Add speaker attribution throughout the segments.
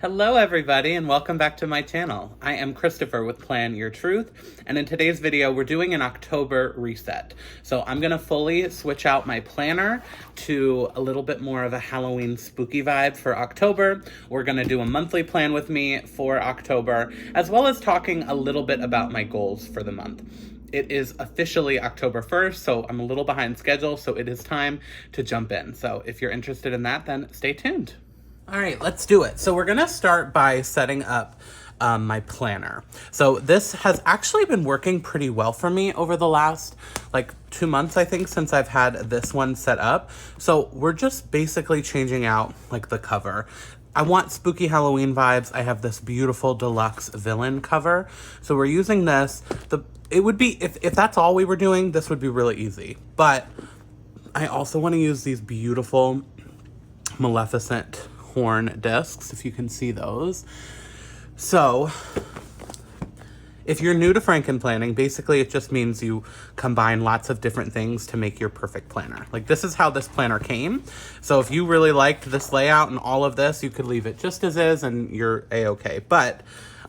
Speaker 1: Hello everybody and welcome back to my channel. I am Christopher with Plan Your Truth, and in today's video we're doing an October reset. So I'm gonna fully switch out my planner to a little bit more of a Halloween spooky vibe for October. We're gonna do a monthly plan with me for October, as well as talking a little bit about my goals for the month. It is officially October 1st, so I'm a little behind schedule, so it is time to jump in. So if you're interested in that, then stay tuned. All right, let's do it. So we're gonna start by setting up my planner. So this has actually been working pretty well for me over the last 2 months, I think, since I've had this one set up. So we're just basically changing out the cover. I want spooky Halloween vibes. I have this beautiful deluxe villain cover. So we're using this. It would be, if that's all we were doing, this would be really easy. But I also want to use these beautiful Maleficent horn discs, if you can see those. So if you're new to Frankenplanning, basically it just means you combine lots of different things to make your perfect planner. This is how this planner came. So if you really liked this layout and all of this, you could leave it just as is and you're a-okay. But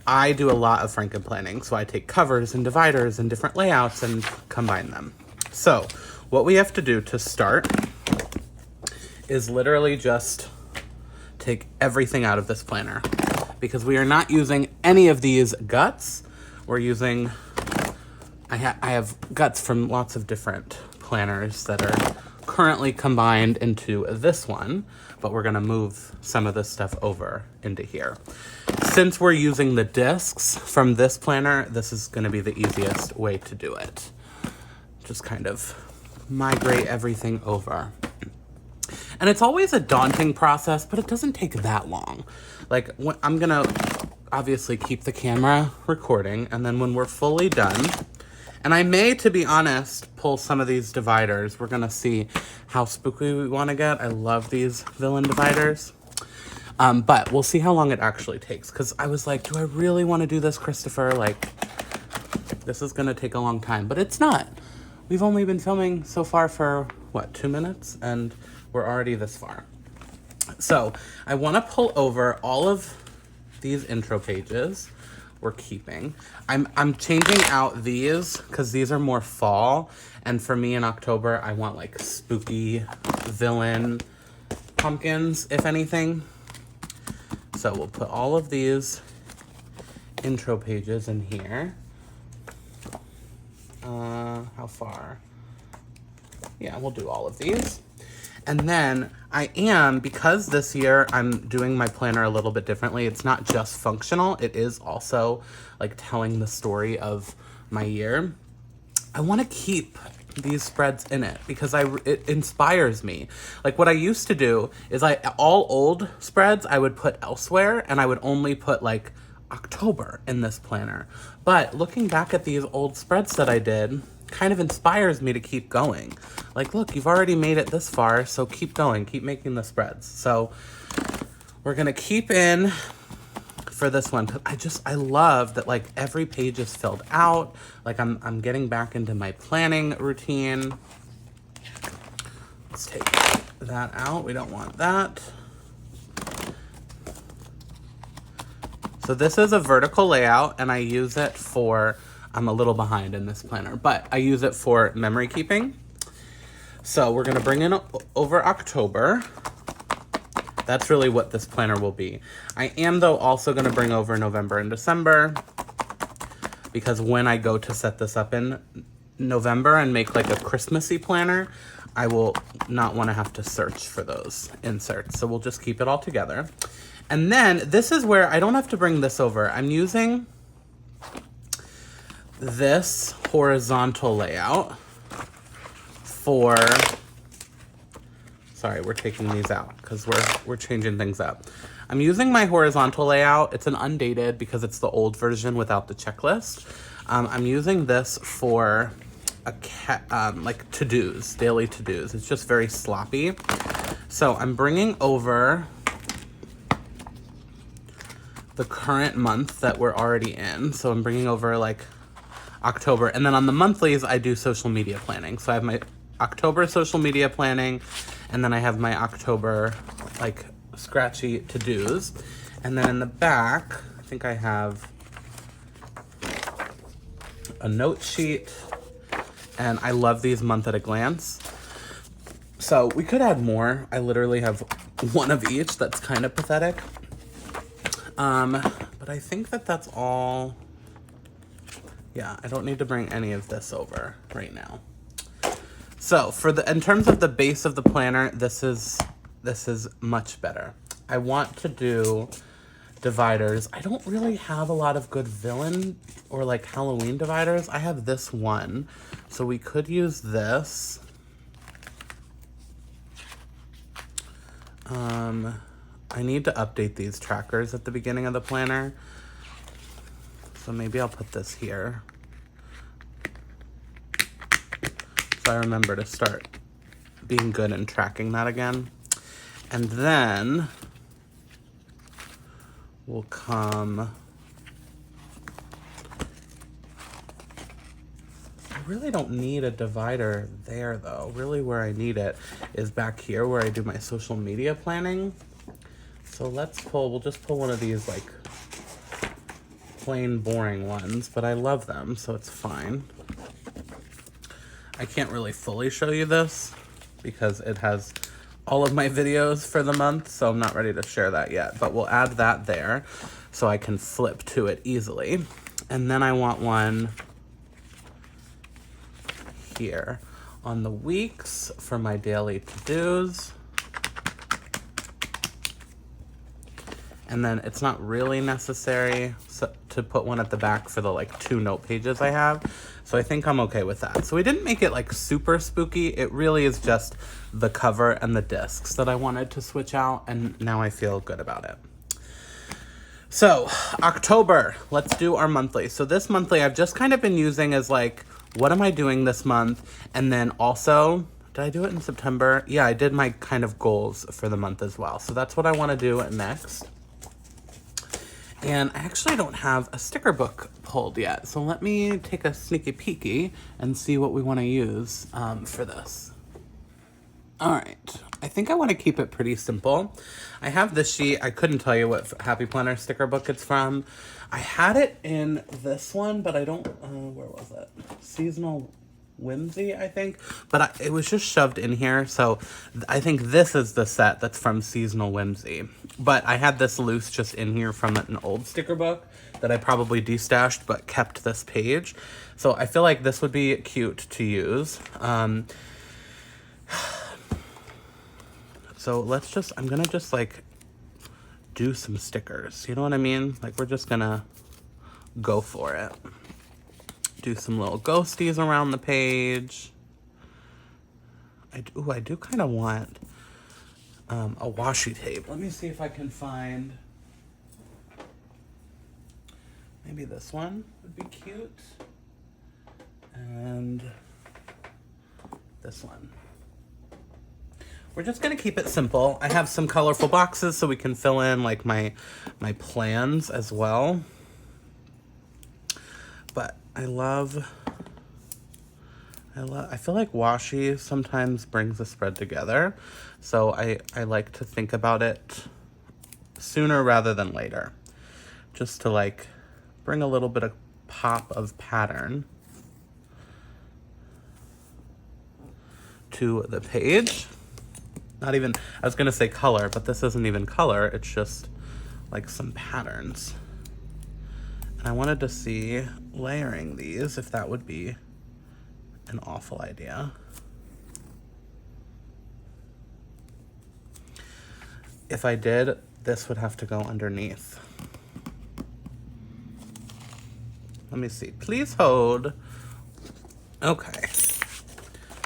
Speaker 1: I do a lot of Frankenplanning, so I take covers and dividers and different layouts and combine them. So what we have to do to start is literally just take everything out of this planner, because we are not using any of these guts. We're using, I have guts from lots of different planners that are currently combined into this one, but we're gonna move some of this stuff over into here. Since we're using the discs from this planner, this is gonna be the easiest way to do it. Just kind of migrate everything over. And it's always a daunting process, but it doesn't take that long. I'm gonna obviously keep the camera recording, and then when we're fully done, and I may, to be honest, pull some of these dividers. We're gonna see how spooky we wanna get. I love these villain dividers. But we'll see how long it actually takes, because I was like, do I really wanna do this, Christopher? This is gonna take a long time, but it's not. We've only been filming so far for, 2 minutes? And we're already this far. So I want to pull over all of these intro pages we're keeping. I'm changing out these because these are more fall. And for me in October, I want spooky villain pumpkins, if anything. So we'll put all of these intro pages in here. How far? Yeah, we'll do all of these. And then because this year I'm doing my planner a little bit differently, it's not just functional, it is also telling the story of my year. I want to keep these spreads in it because it inspires me. What I used to do is all old spreads I would put elsewhere, and I would only put October in this planner. But looking back at these old spreads that I did kind of inspires me to keep going. Look, you've already made it this far, so keep going, keep making the spreads. So we're gonna keep in for this one. I love that every page is filled out. I'm getting back into my planning routine. Let's take that out, we don't want that. So this is a vertical layout, and I use it for, I'm a little behind in this planner, but I use it for memory keeping. So we're gonna bring in over October. That's really what this planner will be. I am, though, also gonna bring over November and December, because when I go to set this up in November and make a Christmassy planner, I will not wanna have to search for those inserts. So we'll just keep it all together. And then this is where I don't have to bring this over. I'm using this horizontal layout for, sorry, we're taking these out because we're changing things up. I'm using my horizontal layout. It's an undated because it's the old version without the checklist. I'm using this for to-dos, daily to-dos. It's just very sloppy. So I'm bringing over the current month that we're already in. So I'm bringing over October. And then on the monthlies, I do social media planning. So I have my October social media planning, and then I have my October scratchy to-dos. And then in the back, I think I have a note sheet, and I love these month at a glance. So we could add more. I literally have one of each. That's kind of pathetic. But I think that that's all. Yeah, I don't need to bring any of this over right now. So in terms of the base of the planner, this is much better. I want to do dividers. I don't really have a lot of good villain or like Halloween dividers. I have this one, so we could use this. I need to update these trackers at the beginning of the planner, so maybe I'll put this here so I remember to start being good and tracking that again. And then will come, I really don't need a divider there though. Really where I need it is back here where I do my social media planning. So we'll just pull one of these like plain boring ones, but I love them, so it's fine. I can't really fully show you this because it has all of my videos for the month, so I'm not ready to share that yet, but we'll add that there so I can flip to it easily. And then I want one here on the weeks for my daily to-dos. And then it's not really necessary to put one at the back for the like 2 note pages I have. So I think I'm okay with that. So we didn't make it like super spooky. It really is just the cover and the discs that I wanted to switch out, and now I feel good about it. So October, let's do our monthly. So this monthly I've just kind of been using as like, what am I doing this month? And then also, did I do it in September? Yeah, I did my kind of goals for the month as well. So that's what I want to do next. And I actually don't have a sticker book pulled yet, so let me take a sneaky peeky and see what we want to use for this. All right, I think I want to keep it pretty simple. I have this sheet. I couldn't tell you what Happy Planner sticker book it's from. I had it in this one, but I don't, where was it? Seasonal Whimsy, I think, but it was just shoved in here, so I think this is the set that's from Seasonal Whimsy, but I had this loose just in here from an old sticker book that I probably destashed but kept this page, so I feel like this would be cute to use. So I'm gonna just like do some stickers, you know what I mean? Like we're just gonna go for it. Do some little ghosties around the page. I do kind of want a washi tape. Let me see if I can find, maybe this one would be cute. And this one. We're just gonna keep it simple. I have some colorful boxes so we can fill in like my plans as well. But I feel like washi sometimes brings the spread together. So I like to think about it sooner rather than later. Just to like bring a little bit of pop of pattern to the page. Not even, I was gonna say color, but this isn't even color. It's just like some patterns. And I wanted to see layering these, if that would be an awful idea. If I did, this would have to go underneath. Let me see, please hold. Okay,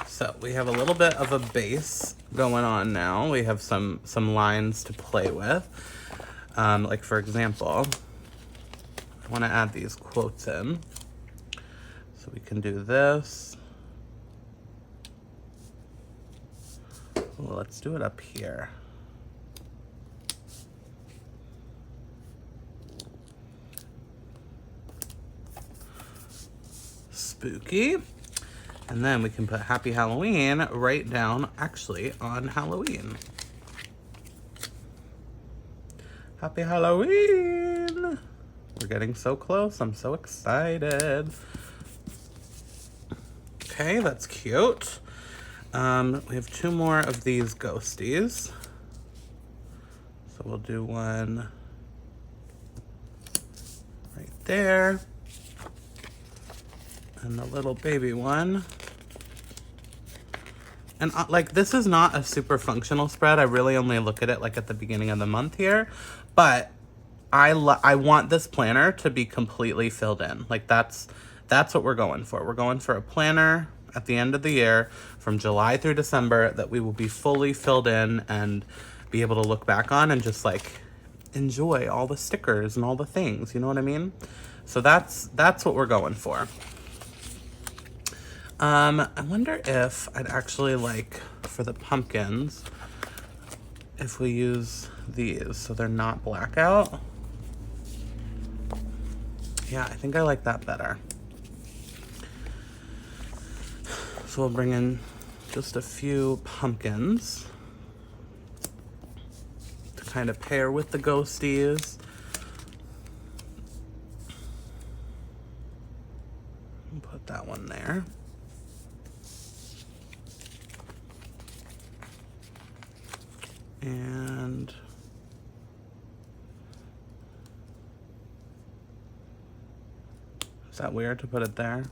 Speaker 1: so we have a little bit of a base going on now. We have some lines to play with. Like for example, I want to add these quotes in. So we can do this. Well, let's do it up here. Spooky. And then we can put Happy Halloween right down, actually, on Halloween. Happy Halloween! We're getting so close. I'm so excited. Okay, that's cute. We have 2 more of these ghosties. So we'll do one right there. And the little baby one. And like, this is not a super functional spread. I really only look at it like at the beginning of the month here. But I want this planner to be completely filled in. Like that's what we're going for. We're going for a planner at the end of the year from July through December that we will be fully filled in and be able to look back on and just like enjoy all the stickers and all the things, you know what I mean? So that's what we're going for. I wonder if I'd actually like, for the pumpkins, if we use these so they're not blackout. Yeah, I think I like that better. So we'll bring in just a few pumpkins to kind of pair with the ghosties. Put that one there. And is that weird to put it there?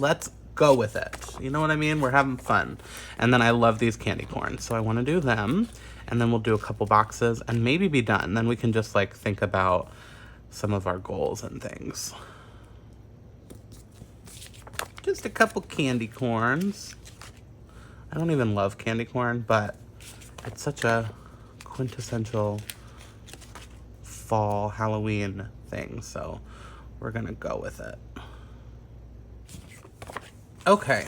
Speaker 1: Let's go with it. You know what I mean? We're having fun. And then I love these candy corns, so I want to do them. And then we'll do a couple boxes and maybe be done. Then we can just like think about some of our goals and things. Just a couple candy corns. I don't even love candy corn, but it's such a quintessential fall Halloween thing, so we're gonna go with it. Okay,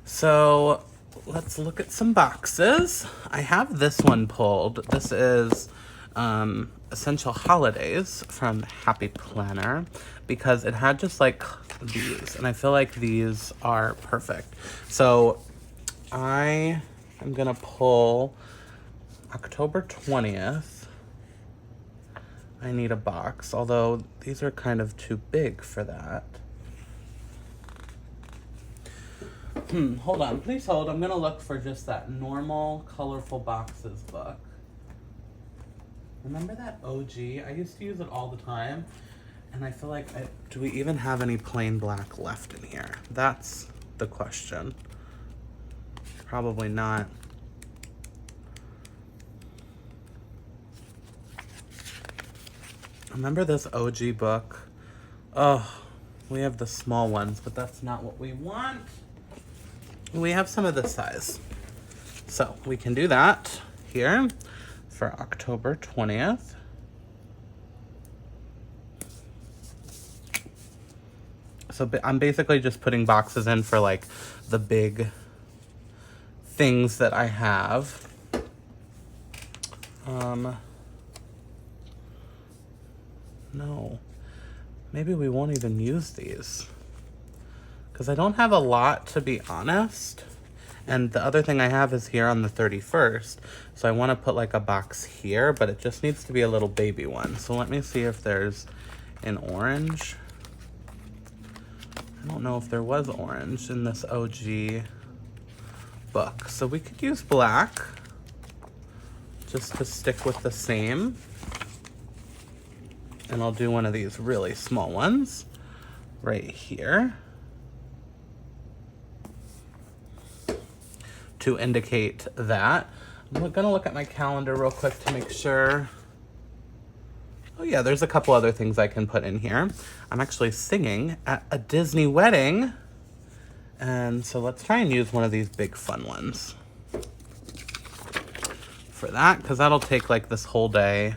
Speaker 1: so let's look at some boxes. I have this one pulled. This is Essential Holidays from Happy Planner because it had just like these, and I feel like these are perfect. So I am gonna pull October 20th. I need a box, although these are kind of too big for that. Hold on, please hold. I'm gonna look for just that normal colorful boxes book. Remember that OG? I used to use it all the time, and I feel like, do we even have any plain black left in here? That's the question. Probably not. Remember this OG book? Oh, we have the small ones, but that's not what we want. We have some of this size. So we can do that here for October 20th. So I'm basically just putting boxes in for like the big things that I have. No, maybe we won't even use these because I don't have a lot, to be honest. And the other thing I have is here on the 31st. So I want to put like a box here, but it just needs to be a little baby one. So let me see if there's an orange. I don't know if there was orange in this OG book. So we could use black just to stick with the same. And I'll do one of these really small ones right here to indicate that. I'm gonna look at my calendar real quick to make sure. Oh yeah, there's a couple other things I can put in here. I'm actually singing at a Disney wedding. And so let's try and use one of these big fun ones for that, because that'll take like this whole day.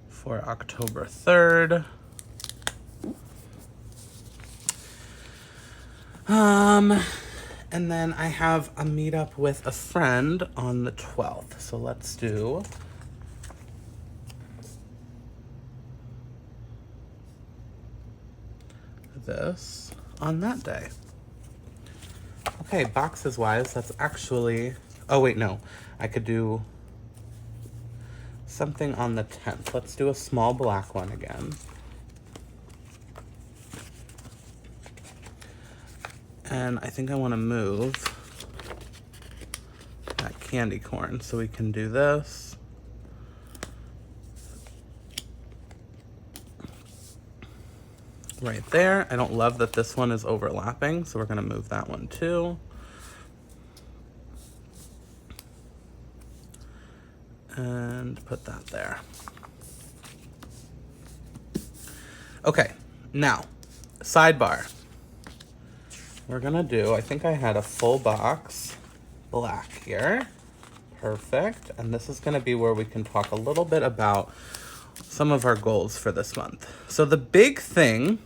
Speaker 1: For October 3rd. And then I have a meetup with a friend on the 12th. So let's do this on that day. Okay, boxes wise, that's actually, oh wait, no. I could do something on the 10th. Let's do a small black one again. And I think I want to move that candy corn so we can do this. Right there. I don't love that this one is overlapping, so we're going to move that one too. And put that there. Okay, now, sidebar. We're gonna do, I think I had a full box black here. Perfect. And this is gonna be where we can talk a little bit about some of our goals for this month. So the big thing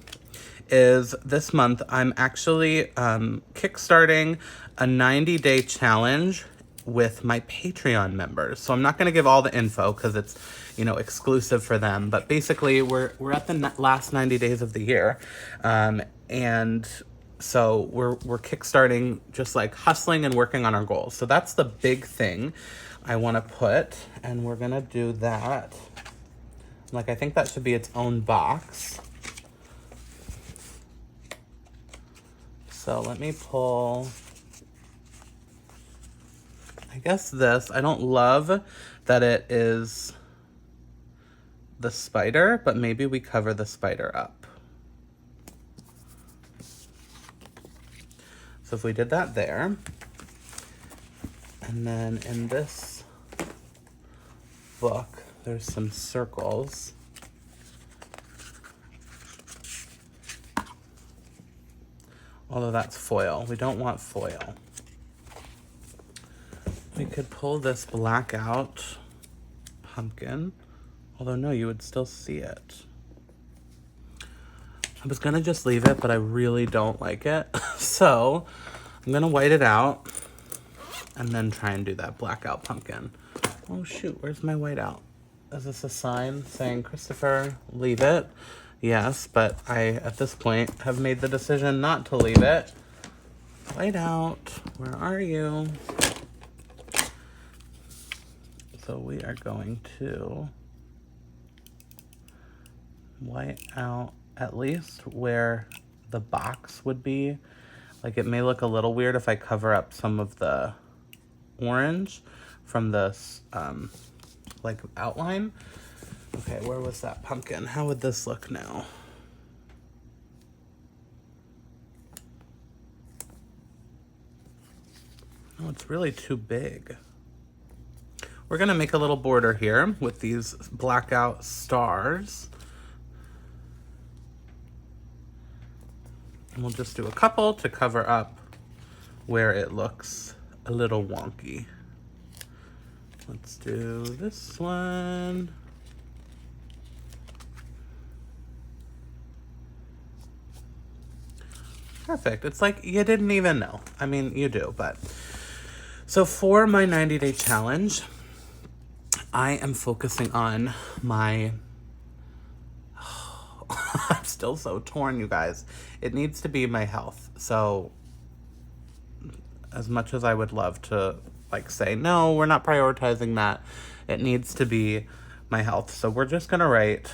Speaker 1: is this month I'm actually kickstarting a 90-day challenge with my Patreon members. So I'm not going to give all the info because it's, you know, exclusive for them. But basically, we're at the last 90 days of the year, and so we're kickstarting, just like hustling and working on our goals. So that's the big thing I want to put, and we're gonna do that. Like, I think that should be its own box. So let me pull, I guess this, I don't love that it is the spider, but maybe we cover the spider up. So if we did that there, and then in this book, there's some circles. Although that's foil. We don't want foil. We could pull this blackout pumpkin. Although no, you would still see it. I was gonna just leave it, but I really don't like it. So I'm gonna white it out and then try and do that blackout pumpkin. Oh shoot, where's my whiteout? Is this a sign saying, Christopher, leave it? Yes, but I, at this point, have made the decision not to leave it. Whiteout, where are you? So we are going to white out at least where the box would be. Like, it may look a little weird if I cover up some of the orange from the like outline. Okay, where was that pumpkin? How would this look now? Oh, it's really too big. We're gonna make a little border here with these blackout stars. And we'll just do a couple to cover up where it looks a little wonky. Let's do this one. Perfect. It's like you didn't even know. I mean, you do, but. So for my 90-day challenge, I am focusing on my, I'm still so torn, you guys. It needs to be my health. So as much as I would love to like say, no, we're not prioritizing that, it needs to be my health. So we're just gonna write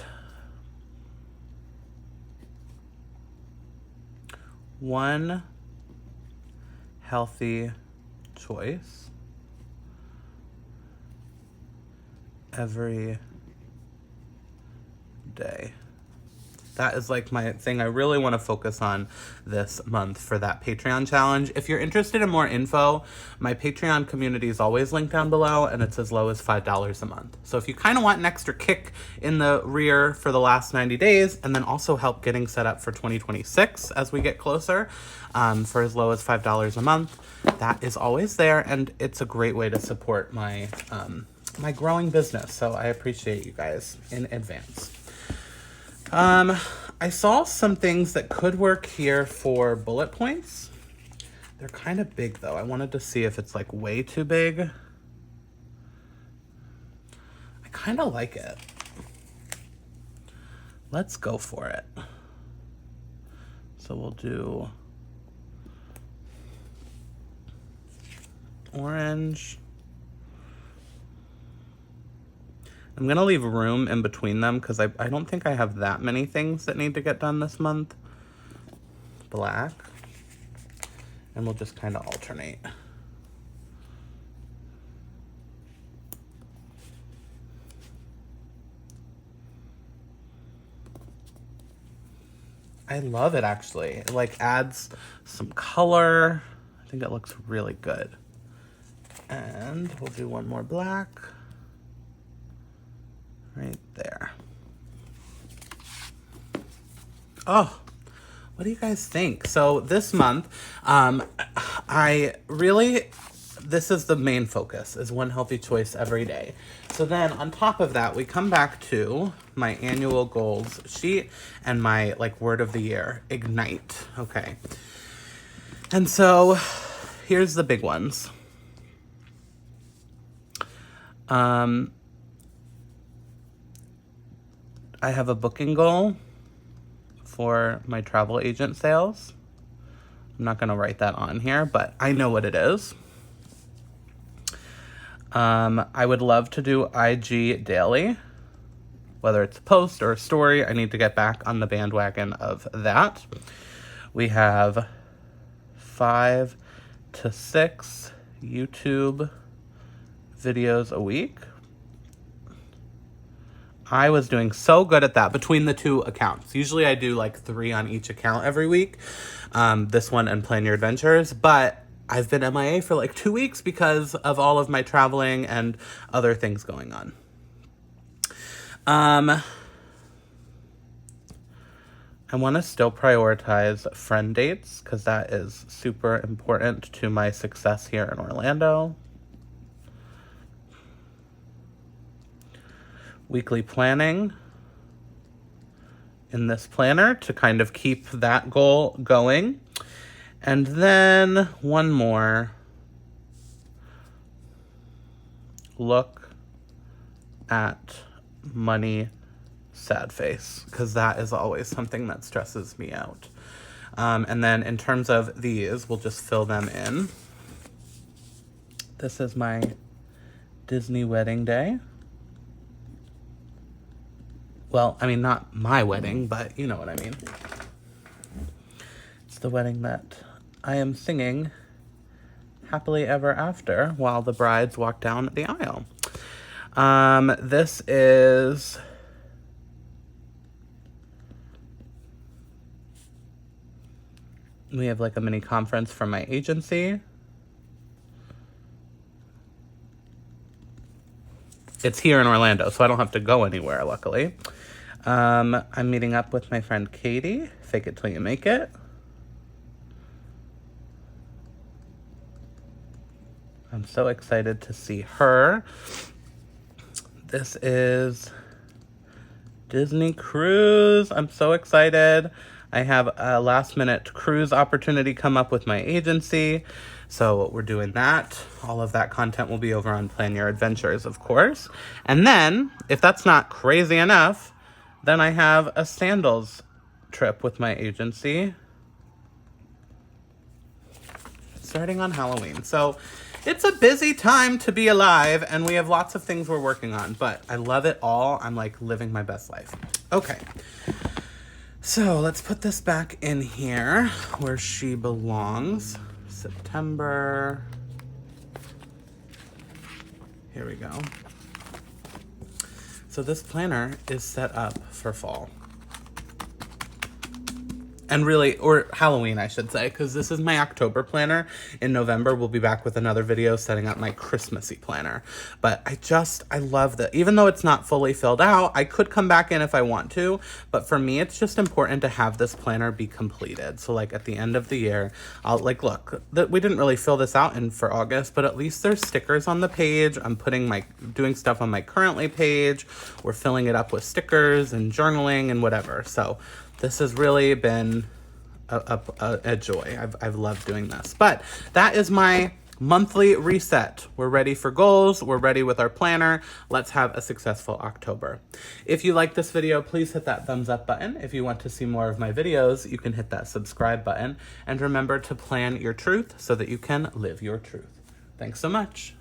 Speaker 1: one healthy choice every day. That is like my thing I really want to focus on this month for that Patreon challenge. If you're interested in more info, my Patreon community is always linked down below, and it's as low as $5 a month. So if you kind of want an extra kick in the rear for the last 90 days, and then also help getting set up for 2026 as we get closer, for as low as $5 a month, that is always there, and it's a great way to support my my growing business. So I appreciate you guys in advance. I saw some things that could work here for bullet points. They're kind of big though. I wanted to see if it's like way too big. I kind of like it. Let's go for it. So we'll do orange. I'm gonna leave room in between them because I don't think I have that many things that need to get done this month. Black. And we'll just kind of alternate. I love it, actually. It like adds some color. I think it looks really good. And we'll do one more black. Right there. Oh, what do you guys think? So this month, this is the main focus, is one healthy choice every day. So then on top of that, we come back to my annual goals sheet and my like word of the year, ignite. Okay. And so here's the big ones. I have a booking goal for my travel agent sales. I'm not going to write that on here, but I know what it is. I would love to do IG daily, whether it's a post or a story. I need to get back on the bandwagon of that. We have 5 to 6 YouTube videos a week. I was doing so good at that between the two accounts. Usually I do like 3 on each account every week. This one and Plan Your Adventures. But I've been MIA for like 2 weeks because of all of my traveling and other things going on. I want to still prioritize friend dates because that is super important to my success here in Orlando. Weekly planning in this planner to kind of keep that goal going. And then one more. Look at money, sad face, because that is always something that stresses me out. And then in terms of these, we'll just fill them in. This is my Disney wedding day. Well, I mean, not my wedding, but you know what I mean. It's the wedding that I am singing Happily Ever After while the brides walk down the aisle. This is we have like a mini conference from my agency. It's here in Orlando, so I don't have to go anywhere, luckily. I'm meeting up with my friend Katie. Fake it till you make it. I'm so excited to see her. This is Disney Cruise. I'm so excited. I have a last minute cruise opportunity come up with my agency. So we're doing that. All of that content will be over on Plan Your Adventures, of course. And then, if that's not crazy enough, then I have a sandals trip with my agency starting on Halloween. So it's a busy time to be alive, and we have lots of things we're working on, but I love it all. I'm like living my best life. Okay. So let's put this back in here where she belongs. September. Here we go. So this planner is set up for fall. And really, or Halloween, I should say, because this is my October planner. In November, we'll be back with another video setting up my Christmassy planner. But I love that. Even though it's not fully filled out, I could come back in if I want to. But for me, it's just important to have this planner be completed. So like at the end of the year, I'll like, look, we didn't really fill this out for August, but at least there's stickers on the page. I'm doing stuff on my Currently page. We're filling it up with stickers and journaling and whatever. So this has really been a joy. I've loved doing this. But that is my monthly reset. We're ready for goals. We're ready with our planner. Let's have a successful October. If you like this video, please hit that thumbs up button. If you want to see more of my videos, you can hit that subscribe button. And remember to plan your truth so that you can live your truth. Thanks so much.